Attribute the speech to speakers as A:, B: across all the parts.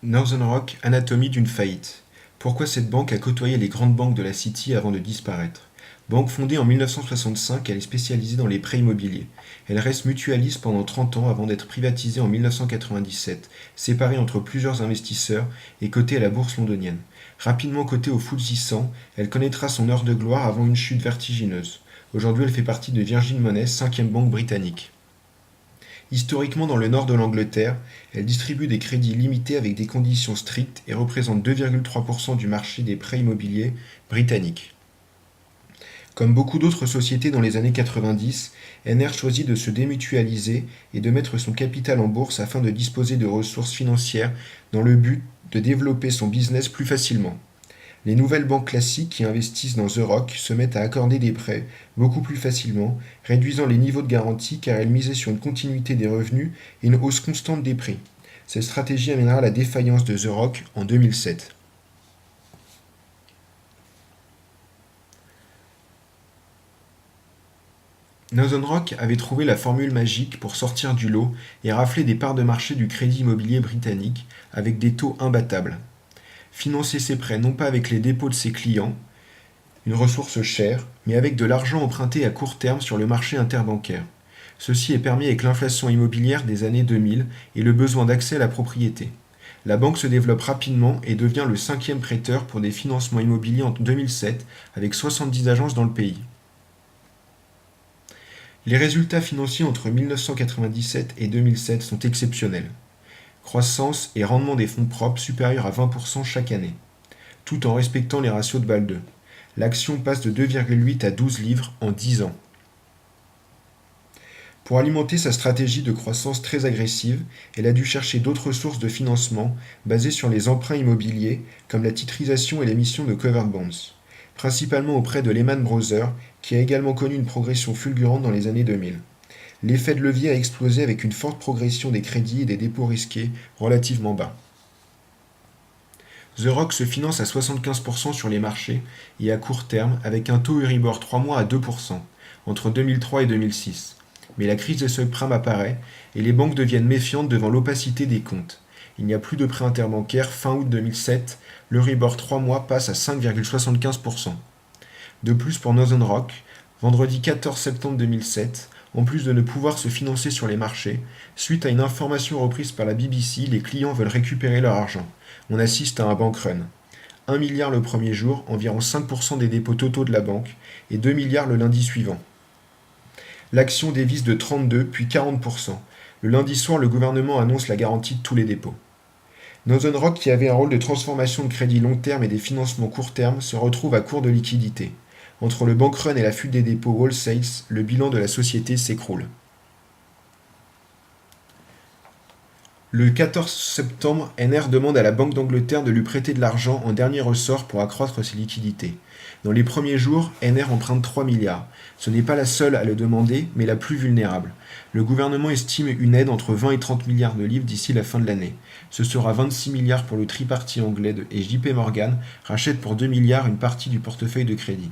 A: Northern Rock, anatomie d'une faillite. Pourquoi cette banque a côtoyé les grandes banques de la City avant de disparaître? Banque fondée en 1965, elle est spécialisée dans les prêts immobiliers. Elle reste mutualiste pendant 30 ans avant d'être privatisée en 1997, séparée entre plusieurs investisseurs et cotée à la bourse londonienne. Rapidement cotée au FTSE 100, elle connaîtra son heure de gloire avant une chute vertigineuse. Aujourd'hui, elle fait partie de Virgin Money, cinquième banque britannique. Historiquement dans le nord de l'Angleterre, elle distribue des crédits limités avec des conditions strictes et représente 2,3% du marché des prêts immobiliers britanniques. Comme beaucoup d'autres sociétés dans les années 90, NR choisit de se démutualiser et de mettre son capital en bourse afin de disposer de ressources financières dans le but de développer son business plus facilement. Les nouvelles banques classiques qui investissent dans The Rock se mettent à accorder des prêts beaucoup plus facilement, réduisant les niveaux de garantie car elles misaient sur une continuité des revenus et une hausse constante des prix. Cette stratégie amènera à la défaillance de The Rock en 2007. Northern Rock avait trouvé la formule magique pour sortir du lot et rafler des parts de marché du crédit immobilier britannique avec des taux imbattables. Financer ses prêts non pas avec les dépôts de ses clients, une ressource chère, mais avec de l'argent emprunté à court terme sur le marché interbancaire. Ceci est permis avec l'inflation immobilière des années 2000 et le besoin d'accès à la propriété. La banque se développe rapidement et devient le cinquième prêteur pour des financements immobiliers en 2007 avec 70 agences dans le pays. Les résultats financiers entre 1997 et 2007 sont exceptionnels. Croissance et rendement des fonds propres supérieurs à 20% chaque année, tout en respectant les ratios de Bâle II. L'action passe de 2,8 à 12 livres en 10 ans. Pour alimenter sa stratégie de croissance très agressive, elle a dû chercher d'autres sources de financement basées sur les emprunts immobiliers, comme la titrisation et l'émission de covered bonds, principalement auprès de Lehman Brothers, qui a également connu une progression fulgurante dans les années 2000. L'effet de levier a explosé avec une forte progression des crédits et des dépôts risqués relativement bas. The Rock se finance à 75% sur les marchés et à court terme avec un taux Euribor 3 mois à 2% entre 2003 et 2006. Mais la crise des subprimes apparaît et les banques deviennent méfiantes devant l'opacité des comptes. Il n'y a plus de prêts interbancaires. Fin août 2007, l'Euribor 3 mois passe à 5,75%. De plus pour Northern Rock, vendredi 14 septembre 2007, en plus de ne pouvoir se financer sur les marchés, suite à une information reprise par la BBC, les clients veulent récupérer leur argent. On assiste à un bank run. 1 milliard le premier jour, environ 5% des dépôts totaux de la banque, et 2 milliards le lundi suivant. L'action dévisse de 32 puis 40%. Le lundi soir, le gouvernement annonce la garantie de tous les dépôts. Northern Rock, qui avait un rôle de transformation de crédit long terme et des financements court terme, se retrouve à court de liquidités. Entre le bank run et la fuite des dépôts wholesale, le bilan de la société s'écroule. Le 14 septembre, NR demande à la Banque d'Angleterre de lui prêter de l'argent en dernier ressort pour accroître ses liquidités. Dans les premiers jours, NR emprunte 3 milliards. Ce n'est pas la seule à le demander, mais la plus vulnérable. Le gouvernement estime une aide entre 20 et 30 milliards de livres d'ici la fin de l'année. Ce sera 26 milliards pour le tripartite anglais et JP Morgan rachète pour 2 milliards une partie du portefeuille de crédit.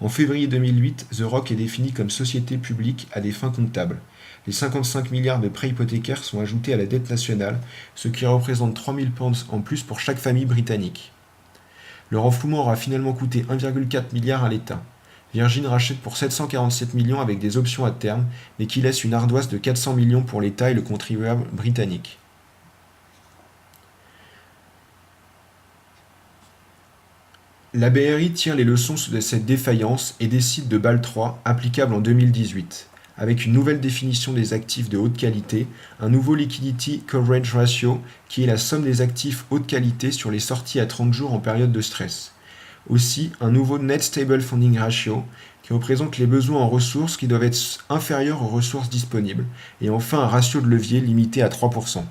A: En février 2008, The Rock est défini comme société publique à des fins comptables. Les 55 milliards de prêts hypothécaires sont ajoutés à la dette nationale, ce qui représente 3 000 pounds en plus pour chaque famille britannique. Le renflouement aura finalement coûté 1,4 milliard à l'État. Virgin rachète pour 747 millions avec des options à terme, mais qui laisse une ardoise de 400 millions pour l'État et le contribuable britannique. La BRI tire les leçons de cette défaillance et décide de Bâle III, applicable en 2018, avec une nouvelle définition des actifs de haute qualité, un nouveau Liquidity Coverage Ratio qui est la somme des actifs haute qualité sur les sorties à 30 jours en période de stress. Aussi, un nouveau Net Stable Funding Ratio qui représente les besoins en ressources qui doivent être inférieurs aux ressources disponibles, et enfin un ratio de levier limité à 3%.